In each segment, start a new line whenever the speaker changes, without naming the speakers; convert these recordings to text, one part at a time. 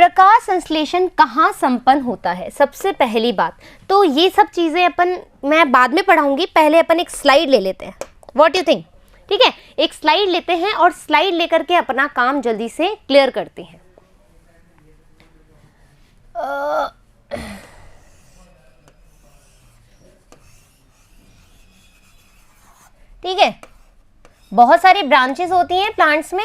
प्रकाश संश्लेषण कहाँ संपन्न होता है? सबसे पहली बात तो ये सब चीज़ें मैं बाद में पढ़ाऊंगी, पहले अपन एक स्लाइड ले लेते हैं। What you think? ठीक है, एक स्लाइड लेते हैं और स्लाइड लेकर के अपना काम जल्दी से क्लियर करते हैं। ठीक है, बहुत सारी ब्रांचेस होती हैं प्लांट्स में,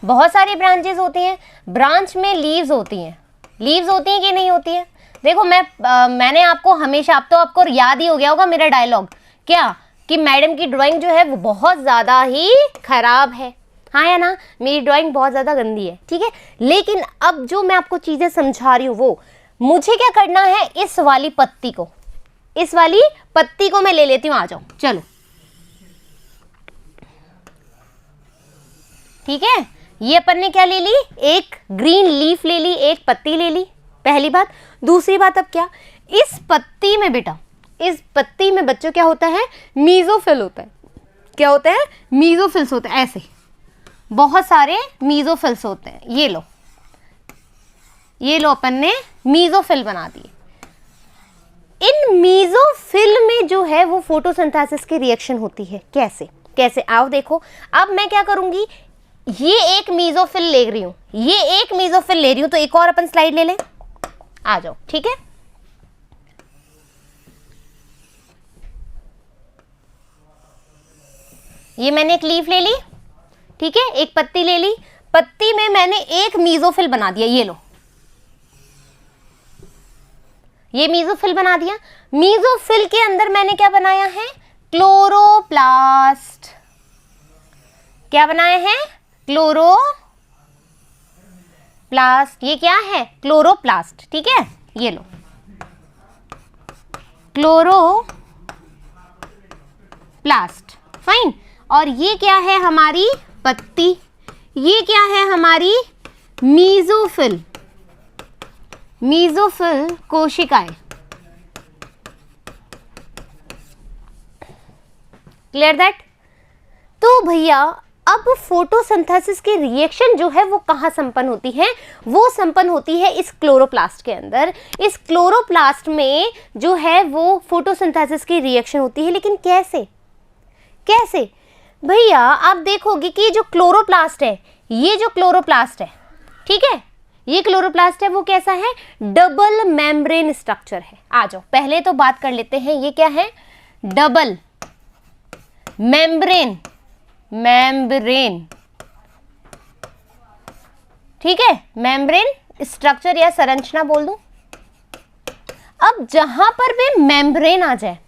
बहुत सारी ब्रांचेस होती हैं। ब्रांच में लीव्स होती हैं, लीव्स होती हैं कि नहीं होती है? देखो मैंने आपको हमेशा, अब तो आपको याद ही हो गया होगा मेरा डायलॉग, क्या कि मैडम की ड्राइंग जो है वो बहुत ज़्यादा ही खराब है, हाँ या ना? मेरी ड्राइंग बहुत ज़्यादा गंदी है, ठीक है। लेकिन अब जो मैं आपको चीज़ें समझा रही हूँ वो मुझे क्या करना है, इस वाली पत्ती को मैं ले लेती हूँ। आ जाओ, चलो, ठीक है। ये अपन ने क्या ले ली, एक ग्रीन लीफ ले ली, एक पत्ती ले ली, पहली बात। दूसरी बात, अब क्या, इस पत्ती में बेटा, इस पत्ती में बच्चों क्या होता है, मीजोफिल होता है। क्या होता है? मीजोफिल्स होते हैं, ऐसे बहुत सारे मीजोफिल्स होते हैं। ये लो, ये लो, अपन ने मीजोफिल बना दिए। इन मीजोफिल में जो है वो फोटोसिंथेसिस की रिएक्शन होती है। कैसे कैसे आओ देखो। अब मैं क्या करूंगी, ये एक मीजोफिल ले रही हूं, ये एक मीजोफिल ले रही हूं, तो एक और अपन स्लाइड ले लें। आ जाओ, ठीक है। ये मैंने एक लीफ ले ली, ठीक है, एक पत्ती ले ली, पत्ती में मैंने एक मीजोफिल बना दिया। ये लो, ये मीजोफिल बना दिया। मीजोफिल के अंदर मैंने क्या बनाया है, क्लोरोप्लास्ट। क्या बनाया है? क्लोरोप्लास्ट। ये क्या है? क्लोरोप्लास्ट, ठीक है। ये लो, क्लोरोप्लास्ट, फाइन। और ये क्या है? हमारी पत्ती। ये क्या है? हमारी मीजोफिल, मीजोफिल कोशिकाएं। Clear that? तो भैया अब फोटोसिंथेसिस की रिएक्शन जो है वो कहाँ संपन्न होती है? वो संपन्न होती है इस क्लोरोप्लास्ट के अंदर। इस क्लोरोप्लास्ट में जो है वो फोटोसिंथेसिस की रिएक्शन होती है। लेकिन कैसे कैसे भैया? आप देखोगे कि जो क्लोरोप्लास्ट है, ये जो क्लोरोप्लास्ट है, ठीक है, ये क्लोरोप्लास्ट है वो कैसा है? डबल मेम्ब्रेन स्ट्रक्चर है। आ जाओ, पहले तो बात कर लेते हैं ये क्या है, डबल मेम्ब्रेन, मेम्ब्रेन, ठीक है, मेम्ब्रेन स्ट्रक्चर या संरचना बोल दूं। अब जहां पर भी मेम्ब्रेन आ जाए,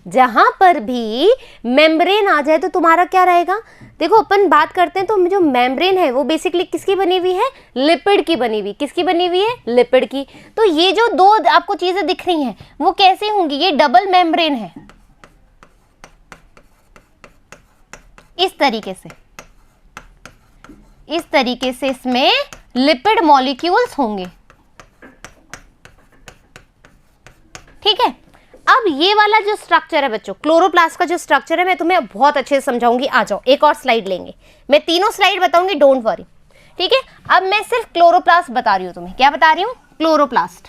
जहां पर भी मेम्ब्रेन आ जाए तो तुम्हारा क्या रहेगा? देखो अपन बात करते हैं तो जो मेम्ब्रेन है वो बेसिकली किसकी बनी हुई है? लिपिड की बनी हुई। किसकी बनी हुई है? लिपिड की। तो ये जो दो आपको चीजें दिख रही हैं वो कैसे होंगी? ये डबल मेम्ब्रेन है, इस तरीके से, इस तरीके से इसमें लिपिड मॉलिक्यूल्स होंगे, ठीक है। अब ये वाला जो स्ट्रक्चर है बच्चों, क्लोरोप्लास्ट का जो स्ट्रक्चर है, मैं तुम्हें बहुत अच्छे से समझाऊंगी। आ जाओ, एक और स्लाइड लेंगे, मैं तीनों स्लाइड बताऊंगी, डोंट वरी, ठीक है। अब मैं सिर्फ क्लोरोप्लास्ट बता रही हूं तुम्हें। क्या बता रही हूं? क्लोरोप्लास्ट।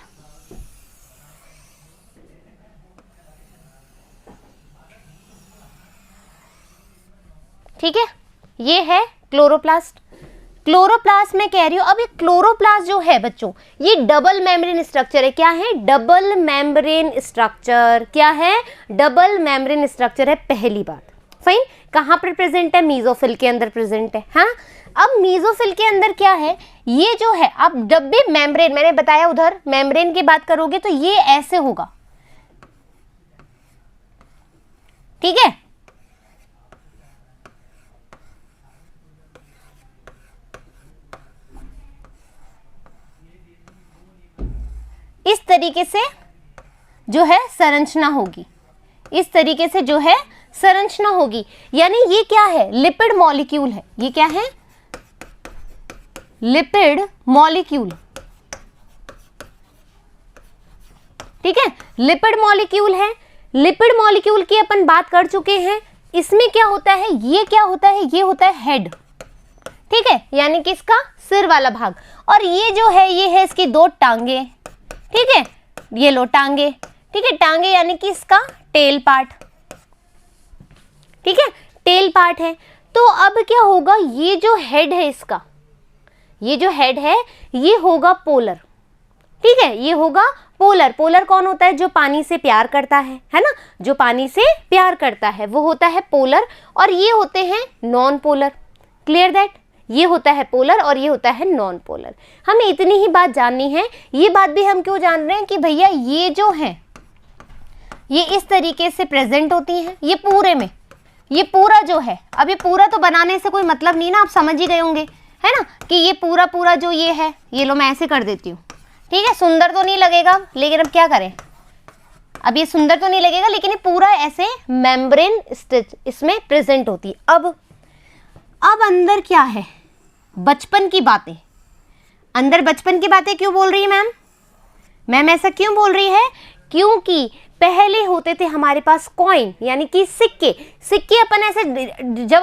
ठीक है, ये है क्लोरोप्लास्ट। क्लोरोप्लास्ट में कह रही हूं, अब ये क्लोरोप्लास्ट जो है बच्चों, ये डबल मेम्ब्रेन स्ट्रक्चर है। क्या है? Double membrane structure. क्या है? डबल मेम्ब्रेन स्ट्रक्चर है, पहली बात। फाइन। कहां पर प्रेजेंट है? मीजोफिल के अंदर प्रेजेंट है। हाँ, अब मीजोफिल के अंदर क्या है? ये जो है, अब डब्बे मेम्ब्रेन, मैंने बताया उधर मेम्ब्रेन की बात करोगे तो ये ऐसे होगा, ठीक है। इस तरीके से जो है संरचना होगी, इस तरीके से जो है संरचना होगी। यानी ये क्या है? लिपिड मॉलिक्यूल है। ये क्या है? लिपिड मॉलिक्यूल, ठीक है, लिपिड मॉलिक्यूल है। लिपिड मॉलिक्यूल की अपन बात कर चुके हैं। इसमें क्या होता है? ये क्या होता है? ये होता है हेड। ठीक है, यानी कि इसका सिर वाला भाग। और ये जो है ये है इसकी दो टांगे, ठीक है, ये लो टांगे, ठीक है, टांगे यानी कि इसका टेल पार्ट, ठीक है, टेल पार्ट है। तो अब क्या होगा, ये जो हेड है इसका, ये जो हेड है ये होगा पोलर, ठीक है, ये होगा पोलर। पोलर कौन होता है, जो पानी से प्यार करता है ना, जो पानी से प्यार करता है वो होता है पोलर। और ये होते हैं नॉन पोलर, क्लियर दैट, ये होता है पोलर और ये होता है नॉन पोलर। हमें इतनी ही बात जाननी है। ये बात भी हम क्यों जान रहे हैं कि भैया ये जो है ये इस तरीके से प्रेजेंट होती हैं, ये पूरे में, ये पूरा जो है, अब ये पूरा तो बनाने से कोई मतलब नहीं ना, आप समझ ही गए होंगे, है ना, कि ये पूरा पूरा जो ये है, ये लो मैं ऐसे कर देती हूँ, ठीक है, सुंदर तो नहीं लगेगा, लेकिन अब क्या करें, अब ये सुंदर तो नहीं लगेगा, लेकिन ये पूरा ऐसे मेम्ब्रेन स्टिच इसमें प्रेजेंट होती है। अब अंदर क्या है, बचपन की बातें, अंदर बचपन की बातें क्यों बोल रही है मैम? मैम ऐसा क्यों बोल रही है? क्योंकि पहले होते थे हमारे पास कॉइन, यानी कि सिक्के। सिक्के अपन ऐसे जब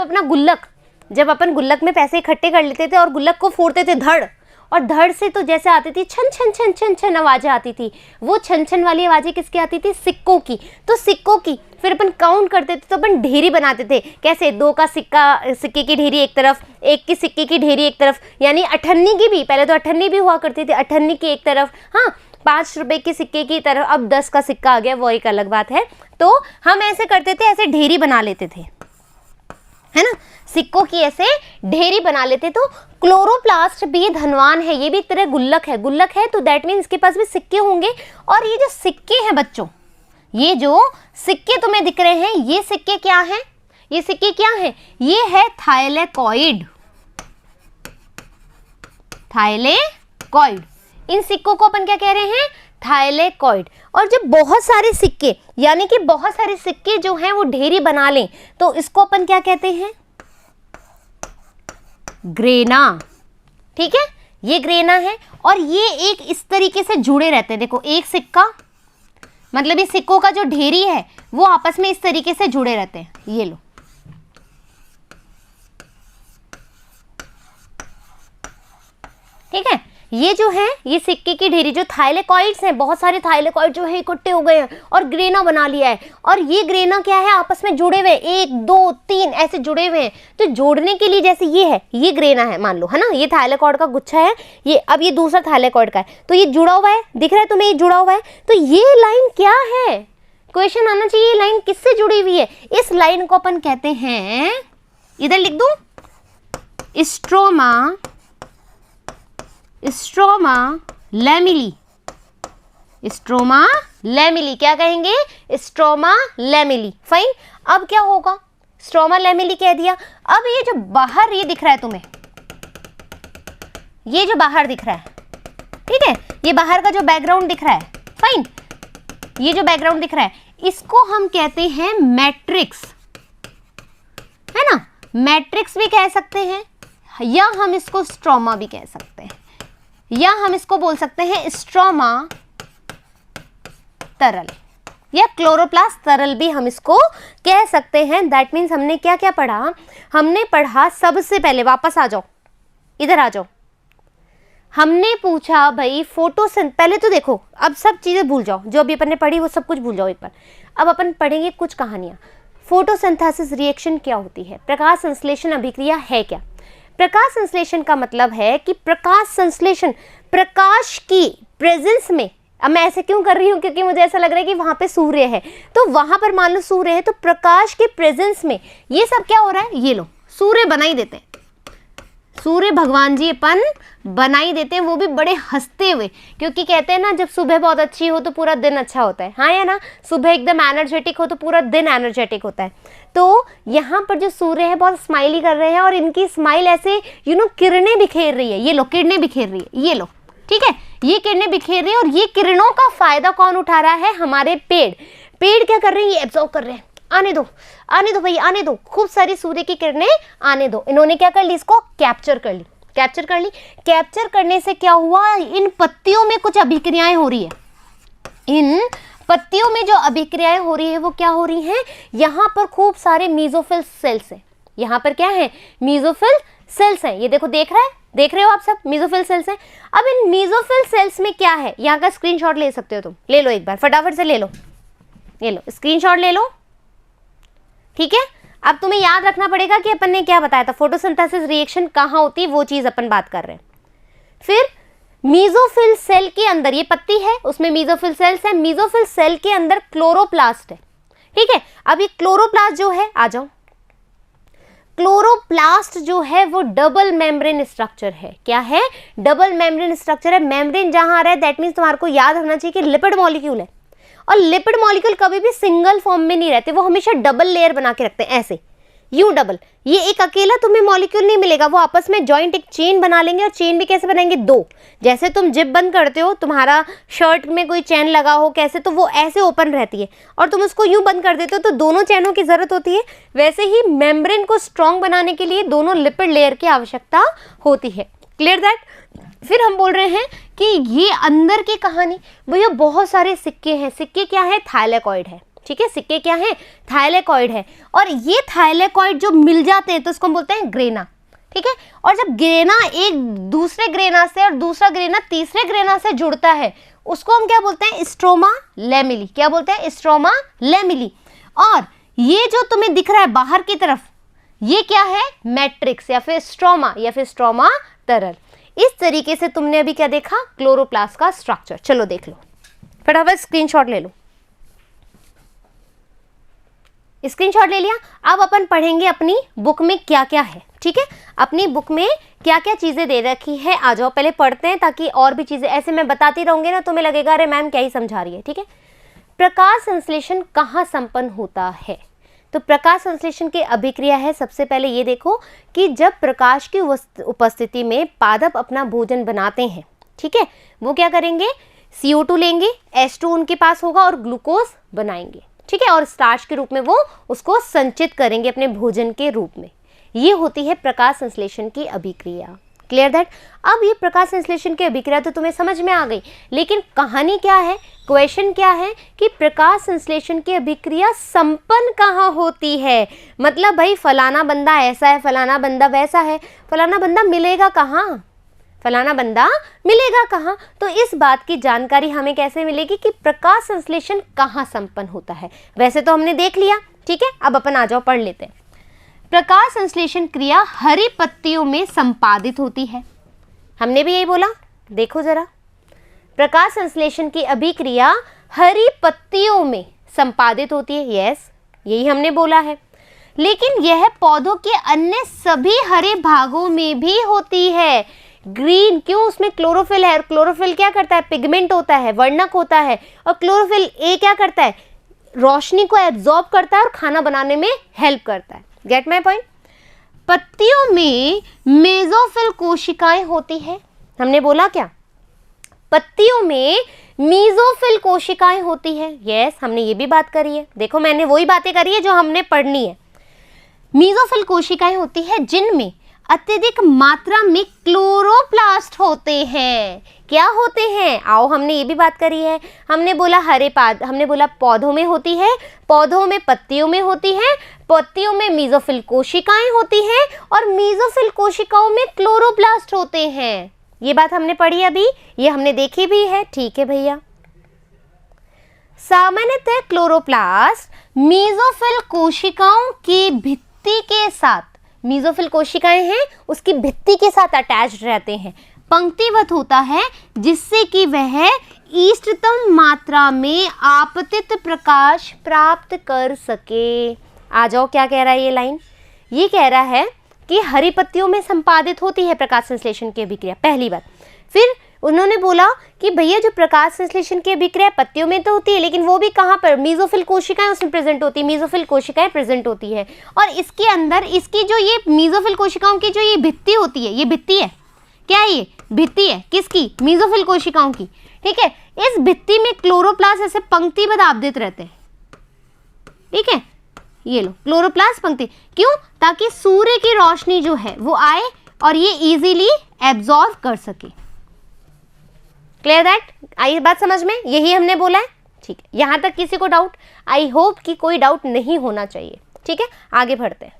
अपन गुल्लक में पैसे इकट्ठे कर लेते थे और गुल्लक को फोड़ते थे धड़, और धड़ से तो जैसे आती थी छन छन छन छन छन आवाजें आती थी, वो छन छन वाली आवाजें किसकी आती थी? सिक्कों की। तो सिक्कों की फिर अपन काउंट करते थे, तो अपन ढेरी बनाते थे, कैसे, 2 का सिक्का, सिक्के की ढेरी एक तरफ, 1 की सिक्के की ढेरी एक तरफ, यानी अठन्नी की भी, पहले तो अठन्नी भी हुआ करती थी, अठन्नी की एक तरफ, हाँ, 5 रुपए की सिक्के की तरफ, अब 10 का सिक्का आ गया, वो एक अलग बात है। तो हम ऐसे करते थे, ऐसे ढेरी बना लेते थे, है ना, सिक्कों की ऐसे ढेरी बना लेते। तो क्लोरोप्लास्ट भी धनवान है, ये भी एक तरह गुल्लक है, तो दैट मीन इसके पास भी सिक्के होंगे। और ये जो सिक्के हैं बच्चों, ये जो सिक्के तुम्हें दिख रहे हैं, ये सिक्के क्या हैं? ये सिक्के क्या हैं? ये है थाइलेकॉइड, थाइलेकॉइड। इन सिक्कों को अपन क्या कह रहे हैं? थाइलेकॉइड। और जब बहुत सारे सिक्के, यानी कि बहुत सारे सिक्के जो हैं वो ढेरी बना लें, तो इसको अपन क्या कहते हैं? ग्रेना, ठीक है, ये ग्रेना है। और ये एक इस तरीके से जुड़े रहते हैं, देखो, एक सिक्का, मतलब ये सिक्कों का जो ढेरी है वो आपस में इस तरीके से जुड़े रहते हैं, ये लो, ठीक है, ये जो है ये सिक्के की ढेरी, जो थाइलेकॉइड्स हैं, बहुत सारे थाइलेकॉइड जो है इकट्ठे हो गए हैं और ग्रेना बना लिया है। और ये ग्रेना क्या है? आपस में जुड़े हुए, 1 2 3 ऐसे जुड़े हुए हैं। तो जोड़ने के लिए, जैसे ये है, ये ग्रेना है मान लो, है ना, ये थाइलेकॉइड का गुच्छा है, ये अब ये दूसरा थाइलेकॉइड का है, तो ये जुड़ा हुआ है, दिख रहा है तुम्हें, ये जुड़ा हुआ है। तो ये लाइन क्या है? क्वेश्चन आना चाहिए, ये लाइन किससे जुड़ी हुई है? इस लाइन को अपन कहते हैं, इधर लिख दूं, स्ट्रोमा लैमिली, स्ट्रोमा लैमिली, क्या कहेंगे? Stroma lamellae. फाइन। अब क्या होगा? स्ट्रोमा लैमिली कह दिया। अब ये जो बाहर ये दिख रहा है तुम्हें, ये जो बाहर दिख रहा है, ठीक है, ये बाहर का जो बैकग्राउंड दिख रहा है, फाइन, ये जो बैकग्राउंड दिख रहा है, इसको हम कहते हैं मैट्रिक्स, है ना, मैट्रिक्स भी कह सकते हैं, या हम इसको स्ट्रोमा भी कह सकते हैं, या हम इसको बोल सकते हैं स्ट्रोमा तरल, या क्लोरोप्लास्ट तरल भी हम इसको कह सकते हैं। दैट मीन्स हमने क्या क्या पढ़ा? हमने पढ़ा, सबसे पहले वापस आ जाओ, इधर आ जाओ, हमने पूछा भाई पहले तो देखो, अब सब चीजें भूल जाओ, जो अभी अपन ने पढ़ी वो सब कुछ भूल जाओ एक बार। अब अपन पढ़ेंगे कुछ कहानियां। फोटोसिंथेसिस रिएक्शन क्या होती है? प्रकाश संश्लेषण अभिक्रिया है क्या? प्रकाश संश्लेषण का मतलब है कि प्रकाश संश्लेषण, प्रकाश की प्रेजेंस में, अब मैं ऐसे क्यों कर रही हूँ, क्योंकि मुझे ऐसा लग रहा है कि वहां पे सूर्य है, तो वहां पर मान लो सूर्य है, तो प्रकाश के प्रेजेंस में ये सब क्या हो रहा है? ये लो, सूर्य बना ही देते हैं, सूर्य भगवान जी अपन बना ही देते हैं, वो भी बड़े हंसते हुए, क्योंकि कहते हैं ना, जब सुबह बहुत अच्छी हो तो पूरा दिन अच्छा होता है, हाँ या ना, सुबह एकदम एनर्जेटिक हो तो पूरा दिन एनर्जेटिक होता है। तो यहाँ पर जो सूर्य है बहुत स्माइली कर रहे हैं, और इनकी स्माइल ऐसे किरणें बिखेर रही है, ये लो, किरणें बिखेर रही है, ये लो, ठीक है, ये किरणें बिखेर रही है। और ये किरणों का फायदा कौन उठा रहा है? हमारे पेड़। पेड़ क्या कर रहे हैं? ये एब्जॉर्ब कर रहे हैं, आने दो भाई, आने दो, खूब सारी सूर्य की किरणें आने दो। इन्होंने क्या कर ली? इसको कैप्चर कर ली। कैप्चर करने से क्या हुआ? इन पत्तियों में कुछ अभिक्रियाएं हो रही है, इन पत्तियों में जो अभिक्रियाएं हो रही है वो क्या हो रही हैं? यहाँ पर खूब सारे मीजोफिल सेल्स हैं, यहाँ पर क्या है? मीजोफिल सेल्स हैं, ये देखो देख रहे हो आप सब, मेसोफिल सेल्स हैं। अब इन मेसोफिल सेल्स में क्या है, यहाँ का स्क्रीनशॉट ले सकते हो तुम, ले लो एक बार फटाफट से ले लो, ये लो स्क्रीनशॉट ले लो, ठीक है। अब तुम्हें याद रखना पड़ेगा कि अपन ने क्या बताया था, फोटोसिंथेसिस रिएक्शन कहाँ होती है, वो चीज अपन बात कर रहे हैं। फिर मेसोफिल सेल के अंदर, ये पत्ती है उसमें मेसोफिल सेल्स है, मेसोफिल सेल के अंदर क्लोरोप्लास्ट है, ठीक है। अब ये क्लोरोप्लास्ट जो है, आ जाओ, क्लोरोप्लास्ट जो है वो डबल मेम्ब्रेन स्ट्रक्चर है। क्या है, डबल मेम्ब्रेन स्ट्रक्चर है। मेम्ब्रेन जहां आ रहा है दैट मीन्स तुम्हारे को याद रखना चाहिए कि लिपिड मॉलिक्यूल है, और लिपिड मॉलिक्यूल कभी भी सिंगल फॉर्म में नहीं रहते, वो हमेशा डबल लेयर बना के रखते हैं, ऐसे यूं डबल। ये एक अकेला तुम्हें मॉलिक्यूल नहीं मिलेगा, वो आपस में जॉइंट एक चेन बना लेंगे, और चेन भी कैसे बनाएंगे, दो। जैसे तुम जिप बंद करते हो, तुम्हारा शर्ट में कोई चैन लगा हो कैसे, तो वो ऐसे ओपन रहती है, और तुम उसको यूं बंद कर देते हो तो दोनों चैनों की जरूरत होती है। वैसे ही मेम्ब्रेन को स्ट्रॉन्ग बनाने के लिए दोनों लिपिड लेयर की आवश्यकता होती है। Clear that. फिर हम बोल रहे हैं कि ये अंदर की कहानी, भैया बहुत सारे सिक्के हैं। सिक्के क्या है, थाइलेकॉइड है, ठीक है। सिक्के क्या है, थाइलेकॉइड है, और ये थाइलेकॉइड जो मिल जाते हैं तो इसको हम बोलते हैं ग्रेना, ठीक है। और जब ग्रेना एक दूसरे ग्रेना से और दूसरा ग्रेना तीसरे ग्रेना से जुड़ता है, उसको हम क्या बोलते हैं, स्ट्रोमा लेमिली। क्या बोलते हैं, स्ट्रोमा लेमिली। और ये जो तुम्हें दिख रहा है बाहर की तरफ, ये क्या है, मैट्रिक्स या फिर स्ट्रोमा या फिर स्ट्रोमा तरल। इस तरीके से तुमने अभी क्या देखा, क्लोरोप्लास्ट का स्ट्रक्चर। चलो देख लो फटाफट, स्क्रीनशॉट ले लो। स्क्रीनशॉट ले लिया। अब अपन पढ़ेंगे अपनी बुक में क्या क्या है, ठीक है। अपनी बुक में क्या क्या चीजें दे रखी है, आ जाओ पहले पढ़ते हैं, ताकि और भी चीजें ऐसे मैं बताती रहूंगी ना, तुम्हें लगेगा अरे मैम क्या ही समझा रही है, ठीक है। प्रकाश संश्लेषण कहाँ संपन्न होता है, तो प्रकाश संश्लेषण की अभिक्रिया है। सबसे पहले ये देखो कि जब प्रकाश की उपस्थिति में पादप अपना भोजन बनाते हैं, ठीक है, वो क्या करेंगे, CO2 लेंगे, H2 उनके पास होगा और ग्लूकोज बनाएंगे, ठीक है, और स्टार्च के रूप में वो उसको संचित करेंगे अपने भोजन के रूप में। ये होती है प्रकाश संश्लेषण की अभिक्रिया। Clear that. अब ये प्रकाश संश्लेषण की अभिक्रिया तो तुम्हें समझ में आ गई, लेकिन कहानी क्या है, क्वेश्चन क्या है कि प्रकाश संश्लेषण की अभिक्रिया संपन्न कहाँ होती है। मतलब भाई फलाना बंदा ऐसा है, फलाना बंदा वैसा है, फलाना बंदा मिलेगा कहाँ, फलाना बंदा मिलेगा कहाँ। तो इस बात की जानकारी हमें कैसे मिलेगी कि प्रकाश संश्लेषण कहाँ संपन्न होता है। वैसे तो हमने देख लिया, ठीक है। अब अपन आ जाओ पढ़ लेते हैं। प्रकाश संश्लेषण क्रिया हरी पत्तियों में संपादित होती है। हमने भी यही बोला, देखो जरा, प्रकाश संश्लेषण की अभिक्रिया हरी पत्तियों में संपादित होती है। यस, यही हमने बोला है, लेकिन यह पौधों के अन्य सभी हरे भागों में भी होती है। ग्रीन क्यों, उसमें क्लोरोफिल है, और क्लोरोफिल क्या करता है, पिगमेंट होता है, वर्णक होता है, और क्लोरोफिल ए क्या करता है, रोशनी को एब्जॉर्ब करता है और खाना बनाने में हेल्प करता है। Gate my point. पत्तियों में मेसोफिल कोशिकाएं होती है। हमने बोला क्या, पत्तियों में मेसोफिल कोशिकाएं होती है। यस, हमने ये भी बात करी है। देखो मैंने वही बातें करी है जो हमने पढ़नी है। मेसोफिल कोशिकाएं होती है जिनमें अत्यधिक मात्रा में क्लोरोप्लास्ट होते हैं। क्या होते हैं, आओ हमने ये भी बात करी है। हमने बोला हमने बोला पौधों में होती है, पौधों में पत्तियों में होती है, पत्तियों में मेसोफिल कोशिकाएं होती हैं, और मेसोफिल कोशिकाओं में क्लोरोप्लास्ट होते हैं। ये बात हमने पढ़ी अभी, ये हमने देखी भी है, ठीक है भैया। सामान्यतः क्लोरोप्लास्ट मेसोफिल कोशिकाओं की भित्ति के साथ, मेसोफिल कोशिकाएं हैं उसकी भित्ति के साथ अटैच्ड रहते हैं, पंक्तिवत होता है, जिससे कि वह इष्टतम मात्रा में आपतित प्रकाश प्राप्त कर सके। आ जाओ क्या कह रहा है ये लाइन, ये कह रहा है कि हरी पत्तियों में संपादित होती है प्रकाश संश्लेषण की अभिक्रिया, पहली बात। फिर उन्होंने बोला कि भैया जो प्रकाश संश्लेषण की अभिक्रिया पत्तियों में तो होती है, लेकिन वो भी कहाँ पर, मेसोफिल कोशिकाएं उसमें प्रेजेंट होती है, मेसोफिल कोशिकाएं प्रेजेंट होती है। और इसके अंदर इसकी जो ये मेसोफिल कोशिकाओं की जो ये भित्ति होती है, ये भित्ति है, क्या है ये भित्ति है, किसकी, मेसोफिल कोशिकाओं की, ठीक है। इस भित्ति में क्लोरोप्लास्ट ऐसे पंक्तिबद्ध आपतित रहते हैं, ठीक है। ये लो क्लोरोप्लास्ट पंक्ति, क्यों, ताकि सूर्य की रोशनी जो है वो आए और ये इजीली एब्जॉर्ब कर सके। क्लियर दैट, आई बात समझ में, यही हमने बोला है, ठीक है। यहां तक किसी को डाउट, आई होप कि कोई डाउट नहीं होना चाहिए, ठीक है। आगे बढ़ते हैं।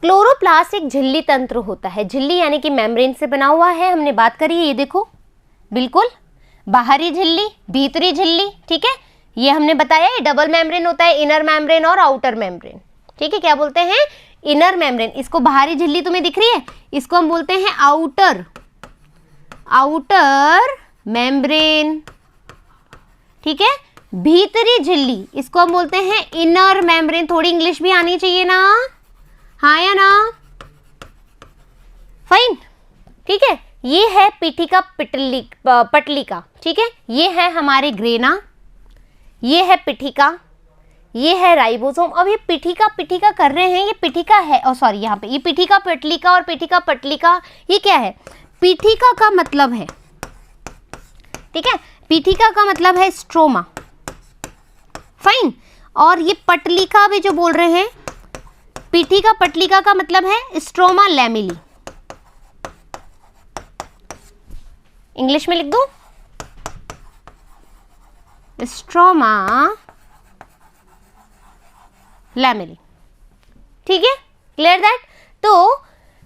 क्लोरोप्लास्ट एक झिल्ली तंत्र होता है, झिल्ली यानी कि मेम्ब्रेन से बना हुआ है, हमने बात करी है, ये देखो बिल्कुल बाहरी झिल्ली, भीतरी झिल्ली, ठीक है, ये हमने बताया ये डबल मेम्ब्रेन होता है, इनर मेम्ब्रेन और आउटर मेम्ब्रेन, ठीक है, क्या बोलते हैं, इनर मेम्ब्रेन। इसको बाहरी झिल्ली तुम्हें दिख रही है, इसको हम बोलते हैं आउटर मेम्ब्रेन, ठीक है। भीतरी झिल्ली इसको हम बोलते हैं इनर मेम्ब्रेन। थोड़ी इंग्लिश भी आनी चाहिए ना, हाँ या ना, फाइन, ठीक है। ये है पीठिका पटलिका, ठीक है, ये है हमारे ग्रेना, ये है पीठिका, ये है राइबोसोम। अब ये पीठिका कर रहे हैं, ये पीठिका है, और सॉरी यहाँ पे ये पीठिका पटलिका और पीठिका पटलिका, ये क्या है, पीठिका का मतलब है, ठीक है, पीठिका का मतलब है स्ट्रोमा, फाइन। और ये पटलिका भी जो बोल रहे हैं, पीठिका पटलिका का मतलब है स्ट्रोमा लैमेली। इंग्लिश में लिख दो, स्ट्रोमा लैमेली, ठीक है, क्लियर दैट। तो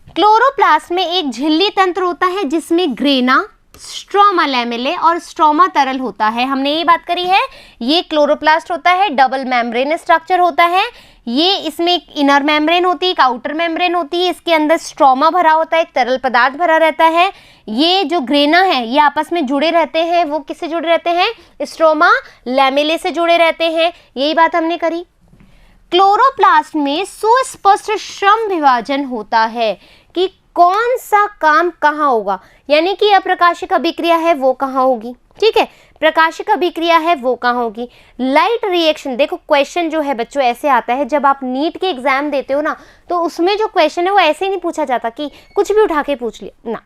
क्लोरोप्लास्ट में एक झिल्ली तंत्र होता है जिसमें ग्रेना, स्ट्रोमा लैमेले और स्ट्रोमा तरल होता है, हमने ये बात करी है। ये क्लोरोप्लास्ट होता है, डबल मेम्ब्रेन स्ट्रक्चर होता है, ये इसमें एक इनर मेम्ब्रेन होती है, एक आउटर मेम्ब्रेन होती है, इसके अंदर स्ट्रोमा भरा होता है, एक तरल पदार्थ भरा रहता है। ये जो ग्रेना है ये आपस में जुड़े रहते हैं, वो किससे जुड़े रहते हैं, स्ट्रोमा लैमेले से जुड़े रहते हैं, यही बात हमने करी। क्लोरोप्लास्ट में सुस्पष्ट श्रम विभाजन होता है कि कौन सा काम कहाँ होगा, यानी कि अप्रकाशिक अभिक्रिया है वो कहाँ होगी, ठीक है, प्रकाशिक अभिक्रिया है वो कहाँ होगी। लाइट रिएक्शन, देखो क्वेश्चन जो है बच्चों ऐसे आता है, जब आप नीट के एग्जाम देते हो ना, तो उसमें जो क्वेश्चन है वो ऐसे ही नहीं पूछा जाता कि कुछ भी उठा के पूछ लिया ना,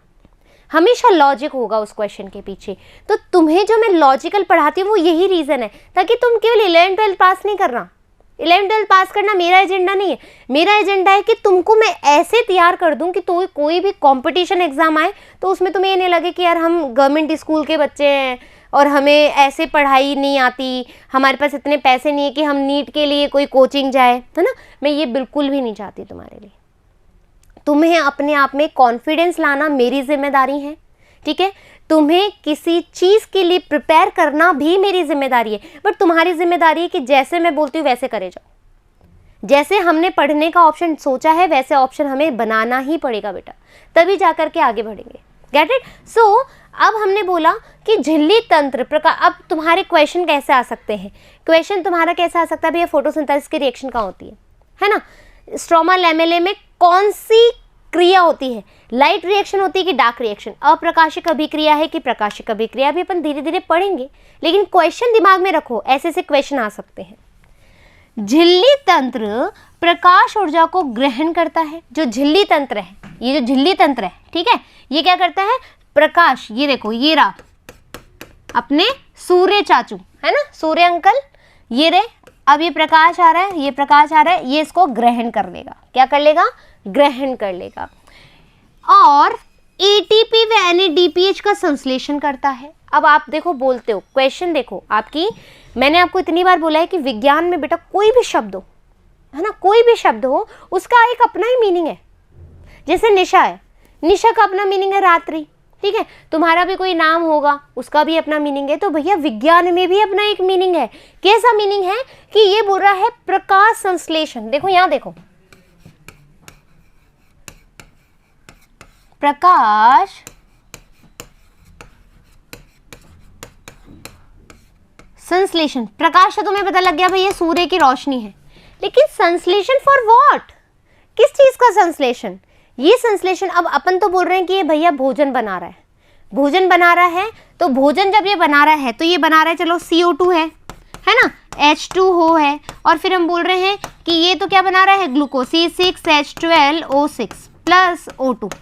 हमेशा लॉजिक होगा उस क्वेश्चन के पीछे। तो तुम्हें जो मैं लॉजिकल पढ़ाती हूँ वो यही रीज़न है, ताकि तुम केवल 11th-12th पास नहीं करना, 11th-12th पास करना मेरा एजेंडा नहीं है। मेरा एजेंडा है कि तुमको मैं ऐसे तैयार कर दूं कि तो कोई भी कंपटीशन एग्जाम आए तो उसमें तुम्हें ये नहीं लगे कि यार हम गवर्नमेंट स्कूल के बच्चे हैं और हमें ऐसे पढ़ाई नहीं आती, हमारे पास इतने पैसे नहीं है कि हम नीट के लिए कोई कोचिंग जाए, है ना। मैं ये बिल्कुल भी नहीं चाहती तुम्हारे लिए। तुम्हें अपने आप में कॉन्फिडेंस लाना मेरी जिम्मेदारी है, ठीक है। तुम्हें किसी चीज़ के लिए प्रिपेयर करना भी मेरी जिम्मेदारी है, बट तुम्हारी जिम्मेदारी है कि जैसे मैं बोलती हूँ वैसे करे जाओ। जैसे हमने पढ़ने का ऑप्शन सोचा है वैसे ऑप्शन हमें बनाना ही पड़ेगा बेटा, तभी जाकर के आगे बढ़ेंगे। Get it. सो अब हमने बोला कि झिल्ली तंत्र प्रकार। अब तुम्हारे क्वेश्चन कैसे आ सकते हैं, क्वेश्चन तुम्हारा कैसे आ सकता है भैया, फोटोसिंथेसिस की रिएक्शन कहाँ होती है ना, स्ट्रोमा लैमेले में कौन सी क्रिया होती है, लाइट रिएक्शन होती है कि डार्क रिएक्शन, अप्रकाशिक अभिक्रिया है कि प्रकाशिक अभिक्रिया, भी अपन धीरे धीरे पढ़ेंगे, लेकिन क्वेश्चन दिमाग में रखो, ऐसे ऐसे क्वेश्चन आ सकते हैं। झिल्ली तंत्र प्रकाश ऊर्जा को ग्रहण करता है। जो झिल्ली तंत्र है, ये जो झिल्ली तंत्र है, ठीक है, ये क्या करता है, प्रकाश, ये देखो ये रहा अपने सूर्य चाचू, है ना, सूर्य अंकल, ये रे, अब ये प्रकाश आ रहा है, ये प्रकाश आ रहा है, ये इसको ग्रहण कर लेगा। क्या कर लेगा, ग्रहण कर लेगा। और एटीपी व NADPH का संश्लेषण करता है। अब आप देखो बोलते हो, क्वेश्चन देखो आपकी, मैंने आपको इतनी बार बोला है कि विज्ञान में बेटा कोई भी शब्द हो, है ना, कोई भी शब्द हो उसका एक अपना ही मीनिंग है। जैसे निशा है, निशा का अपना मीनिंग है रात्रि, ठीक है, तुम्हारा भी कोई नाम होगा उसका भी अपना मीनिंग है। तो भैया विज्ञान में भी अपना एक मीनिंग है। कैसा मीनिंग है कि ये बोल रहा है प्रकाश संश्लेषण। देखो यहां देखो, प्रकाश संश्लेषण, प्रकाश से तुम्हें पता लग गया भाई ये सूर्य की रोशनी है, लेकिन संश्लेषण फॉर व्हाट, किस चीज का संश्लेषण, ये संश्लेषण। अब अपन तो बोल रहे हैं कि ये भैया भोजन बना रहा है, भोजन बना रहा है, तो भोजन जब ये बना रहा है तो ये बना रहा है, चलो CO2 है ना, H2O है, और फिर हम बोल रहे हैं कि ये तो क्या बना रहा है, ग्लूकोज C6H12O6 प्लस O2।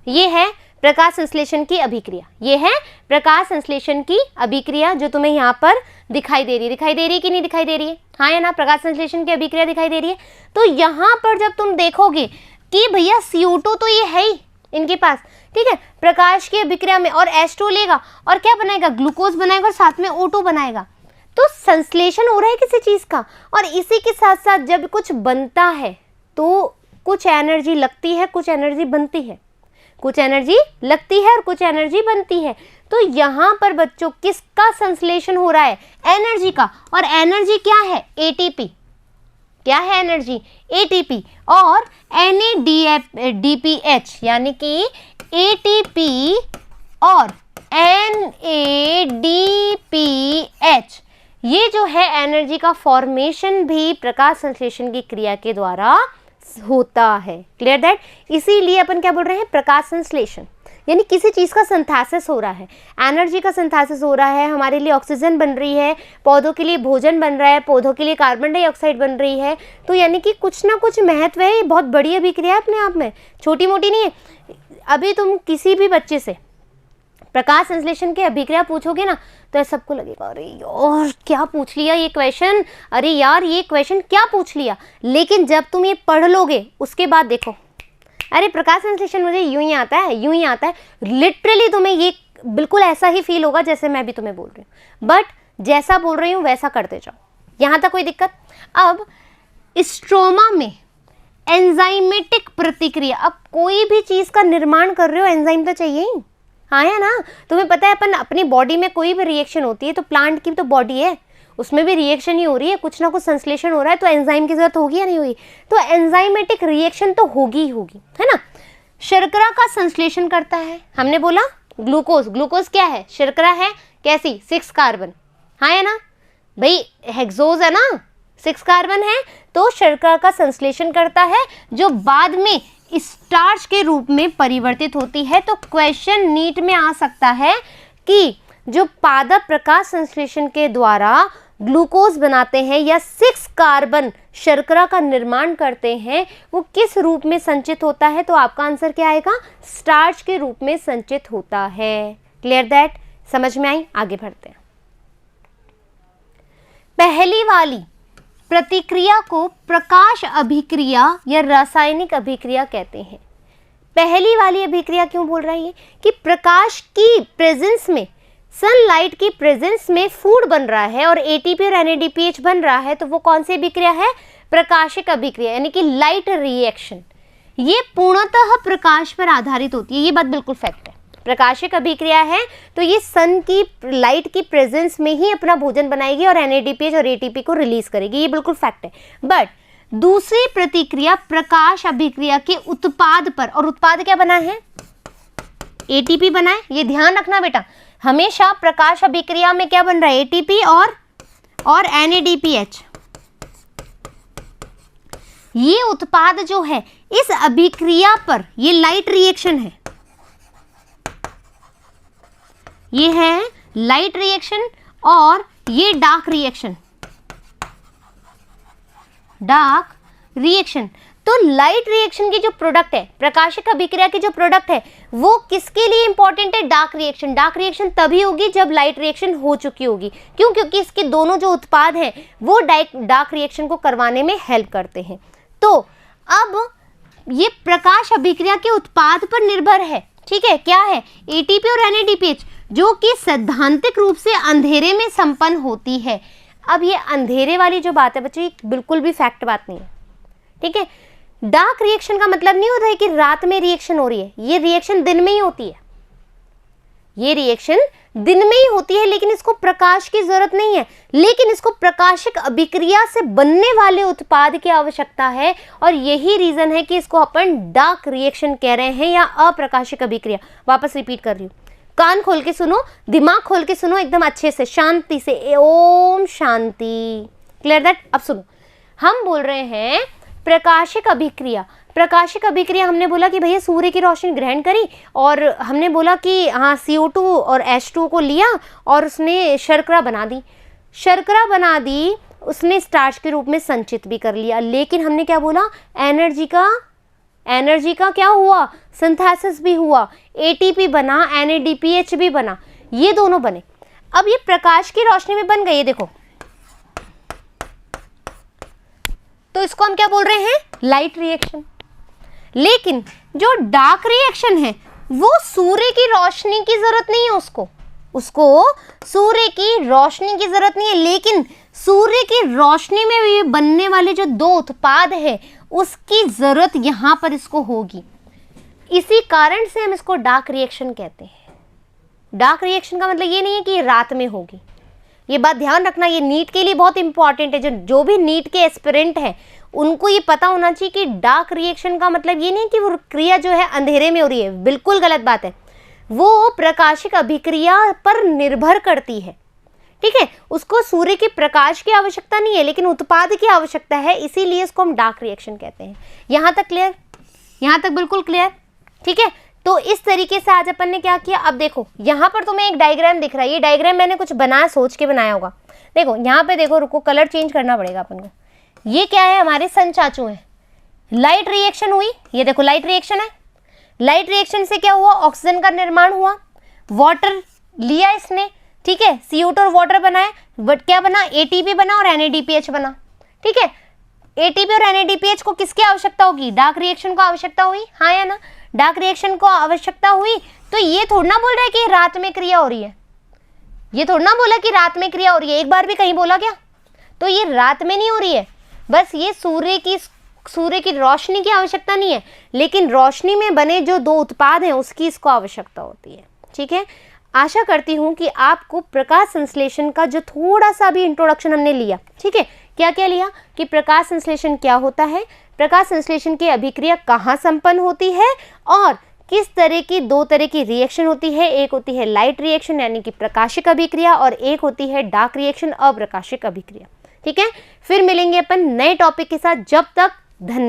ये है प्रकाश संश्लेषण की अभिक्रिया, ये है प्रकाश संश्लेषण की अभिक्रिया जो तुम्हें यहाँ पर दिखाई दे रही है कि नहीं दिखाई दे रही है, हाँ या ना, प्रकाश संश्लेषण की अभिक्रिया दिखाई दे रही है। तो यहाँ पर जब तुम देखोगे कि भैया CO2 तो ये है ही इनके पास, ठीक है, प्रकाश की अभिक्रिया में, और H2 लेगा और क्या बनाएगा, ग्लूकोज बनाएगा और साथ में O2 बनाएगा। तो संश्लेषण हो रहा है किसी चीज का, और इसी के साथ साथ जब कुछ बनता है तो कुछ एनर्जी लगती है, कुछ एनर्जी बनती है, कुछ एनर्जी लगती है और कुछ एनर्जी बनती है। तो यहाँ पर बच्चों किसका संश्लेषण हो रहा है? एनर्जी का। और एनर्जी क्या है? एटीपी। क्या है एनर्जी? एटीपी। और NADPH यानी कि एटीपी और NADPH, ये जो है एनर्जी का फॉर्मेशन भी प्रकाश संश्लेषण की क्रिया के द्वारा होता है। Clear that? इसीलिए अपन क्या बोल रहे हैं? प्रकाश संश्लेषण, यानी किसी चीज का सिंथेसिस हो रहा है, एनर्जी का सिंथेसिस हो रहा है, हमारे लिए ऑक्सीजन बन रही है, पौधों के लिए भोजन बन रहा है, पौधों के लिए कार्बन डाइऑक्साइड बन रही है। तो यानी कि कुछ ना कुछ महत्व है, ये बहुत बड़ी अभिक्रिया है अपने आप में, छोटी मोटी नहीं है। अभी तुम किसी भी बच्चे से प्रकाश संश्लेषण की अभिक्रिया पूछोगे ना, तो सबको लगेगा अरे यार क्या पूछ लिया ये क्वेश्चन, अरे यार ये क्वेश्चन क्या पूछ लिया। लेकिन जब तुम ये पढ़ लोगे उसके बाद देखो, अरे प्रकाश संश्लेषण मुझे यूं ही आता है, यूं ही आता है। लिटरली तुम्हें ये बिल्कुल ऐसा ही फील होगा जैसे मैं भी तुम्हें बोल रही हूँ, बट जैसा बोल रही हूँ वैसा करते जाओ। यहाँ तक कोई दिक्कत? अब स्ट्रोमा में एंजाइमेटिक प्रतिक्रिया, अब कोई भी चीज का निर्माण कर रहे हो एंजाइम तो चाहिए ही, हाँ या ना? तुम्हें पता है अपन अपनी बॉडी में कोई भी रिएक्शन होती है तो प्लांट की तो बॉडी है, उसमें भी रिएक्शन ही हो रही है, कुछ ना कुछ संश्लेषण हो रहा है, तो एंजाइम की जरूरत होगी या नहीं होगी? तो एंजाइमेटिक रिएक्शन तो होगी ही होगी, है ना? शर्करा का संश्लेषण करता है, हमने बोला ग्लूकोज। ग्लूकोज क्या है? शर्करा है, कैसी? 6 कार्बन, हाँ है ना भाई? हेक्सोज है ना, 6 कार्बन है, तो शर्करा का संश्लेषण करता है जो बाद में स्टार्च के रूप में परिवर्तित होती है। तो क्वेश्चन नीट में आ सकता है कि जो पादप प्रकाश संश्लेषण के द्वारा ग्लूकोज बनाते हैं या 6 कार्बन शर्करा का निर्माण करते हैं, वो किस रूप में संचित होता है? तो आपका आंसर क्या आएगा? स्टार्च के रूप में संचित होता है। Clear that? समझ में आई? आगे बढ़ते हैं। पहली वाली प्रतिक्रिया को प्रकाश अभिक्रिया या रासायनिक अभिक्रिया कहते हैं। पहली वाली अभिक्रिया क्यों बोल रहा है ये? कि प्रकाश की प्रेजेंस में, सनलाइट की प्रेजेंस में फूड बन रहा है और एटीपी और NADPH बन रहा है, तो वो कौन सी अभिक्रिया है? प्रकाशिक अभिक्रिया, यानी कि लाइट रिएक्शन। ये पूर्णतः प्रकाश पर आधारित होती है, ये बात बिल्कुल फैक्ट है। प्रकाशिक अभिक्रिया है तो ये सन की लाइट की प्रेजेंस में ही अपना भोजन बनाएगी और NADPH और ATP को रिलीज करेगी, ये बिल्कुल फैक्ट है। बट दूसरी प्रतिक्रिया प्रकाश अभिक्रिया के उत्पाद पर, और उत्पाद क्या बना है? ATP बना है। ये ध्यान रखना बेटा, हमेशा प्रकाश अभिक्रिया में क्या बन रहा है? ATP और NADPH। ये उत्पाद जो है इस अभिक्रिया पर, ये लाइट रिएक्शन है, ये है लाइट रिएक्शन और ये डार्क रिएक्शन, डार्क रिएक्शन। तो लाइट रिएक्शन की जो प्रोडक्ट है, प्रकाशिक अभिक्रिया की जो प्रोडक्ट है, वो किसके लिए इंपॉर्टेंट है? Dark reaction. डार्क रिएक्शन तभी होगी जब लाइट रिएक्शन हो चुकी होगी। क्यों? क्योंकि इसके दोनों जो उत्पाद हैं वो डार्क रिएक्शन को करवाने में हेल्प करते हैं। तो अब ये प्रकाश अभिक्रिया के उत्पाद पर निर्भर है, ठीक है? क्या है? ATP और NADPH, जो कि सैद्धांतिक रूप से अंधेरे में संपन्न होती है। अब ये अंधेरे वाली जो बात है बच्चों, ये बिल्कुल भी फैक्ट बात नहीं है, ठीक है? डार्क रिएक्शन का मतलब नहीं होता है कि रात में रिएक्शन हो रही है, ये रिएक्शन दिन में ही होती है, ये रिएक्शन दिन में ही होती है, लेकिन इसको प्रकाश की जरूरत नहीं है, लेकिन इसको प्रकाशिक अभिक्रिया से बनने वाले उत्पाद की आवश्यकता है। और यही रीजन है कि इसको अपन डार्क रिएक्शन कह रहे हैं या अप्रकाशिक अभिक्रिया। वापस रिपीट कर रही हूँ, कान खोल के सुनो, दिमाग खोल के सुनो, एकदम अच्छे से, शांति से। ओम शांति। Clear that? अब सुनो, हम बोल रहे हैं प्रकाशिक अभिक्रिया। प्रकाशिक अभिक्रिया हमने बोला कि भैया सूर्य की रोशनी ग्रहण करी, और हमने बोला कि हाँ CO2 और H2 को लिया और उसने शर्करा बना दी, शर्करा बना दी, उसने स्टार्च के रूप में संचित भी कर लिया। लेकिन हमने क्या बोला? एनर्जी का क्या हुआ? सिंथेसिस भी हुआ, ATP बना, NADPH भी बना, ये दोनों बने। अब ये प्रकाश की रोशनी में बन गए, ये देखो, तो इसको हम क्या बोल रहे हैं? Light reaction. लेकिन जो डार्क रिएक्शन है वो सूर्य की रोशनी की जरूरत नहीं है, उसको सूर्य की रोशनी की जरूरत नहीं है, लेकिन सूर्य की रोशनी में भी बनने वाले जो दो उत्पाद है उसकी जरूरत यहाँ पर इसको होगी। इसी कारण से हम इसको डार्क रिएक्शन कहते हैं। डार्क रिएक्शन का मतलब ये नहीं है कि रात में होगी, ये बात ध्यान रखना, ये नीट के लिए बहुत इंपॉर्टेंट है। जो भी नीट के एस्पिरेंट हैं उनको ये पता होना चाहिए कि डार्क रिएक्शन का मतलब ये नहीं कि वो क्रिया जो है अंधेरे में हो रही है, बिल्कुल गलत बात है। वो प्रकाशिक अभिक्रिया पर निर्भर करती है, ठीक है। उसको सूर्य के प्रकाश की आवश्यकता नहीं है, लेकिन उत्पाद की आवश्यकता है, इसीलिए इसको हम डार्क रिएक्शन कहते हैं। यहाँ तक क्लियर? यहाँ तक बिल्कुल क्लियर, ठीक है। तो इस तरीके से आज अपन ने क्या किया, अब देखो यहाँ पर तुम्हें एक डायग्राम दिख रहा है, ये डायग्राम मैंने कुछ बनाया, सोच के बनाया होगा। देखो यहाँ पे देखो, रुको कलर चेंज करना पड़ेगा अपन को। ये क्या है, हमारे सन चाचू हैं। लाइट रिएक्शन हुई, ये देखो लाइट रिएक्शन है। लाइट रिएक्शन से क्या हुआ, ऑक्सीजन का निर्माण हुआ, वाटर लिया इसने, ठीक है, CO2 और वाटर बनाया, बट क्या बना, ATP बना और NADPH बना, ठीक है। ATP और NADPH को किसकी आवश्यकता होगी, डार्क रिएक्शन को आवश्यकता हुई, हाँ या ना, डार्क रिएक्शन को आवश्यकता हुई। तो ये थोड़ा ना बोल रहा है कि रात में क्रिया हो रही है, ये थोड़ा ना बोला कि रात में क्रिया हो रही है, एक बार भी कहीं बोला क्या? तो ये रात में नहीं हो रही है, बस ये सूर्य की रोशनी की आवश्यकता नहीं है, लेकिन रोशनी में बने जो दो उत्पाद हैं उसकी इसको आवश्यकता होती है, ठीक है। आशा करती हूँ कि आपको प्रकाश संश्लेषण का जो थोड़ा सा भी इंट्रोडक्शन हमने लिया, ठीक है, क्या क्या लिया कि प्रकाश संश्लेषण क्या होता है, प्रकाश संश्लेषण की अभिक्रिया कहाँ संपन्न होती है, और किस तरह की दो तरह की रिएक्शन होती है। एक होती है लाइट रिएक्शन यानी कि प्रकाशिक अभिक्रिया, और एक होती है डार्क रिएक्शन अप्रकाशिक अभिक्रिया, ठीक है। फिर मिलेंगे अपन नए टॉपिक के साथ, जब तक धन्यवाद।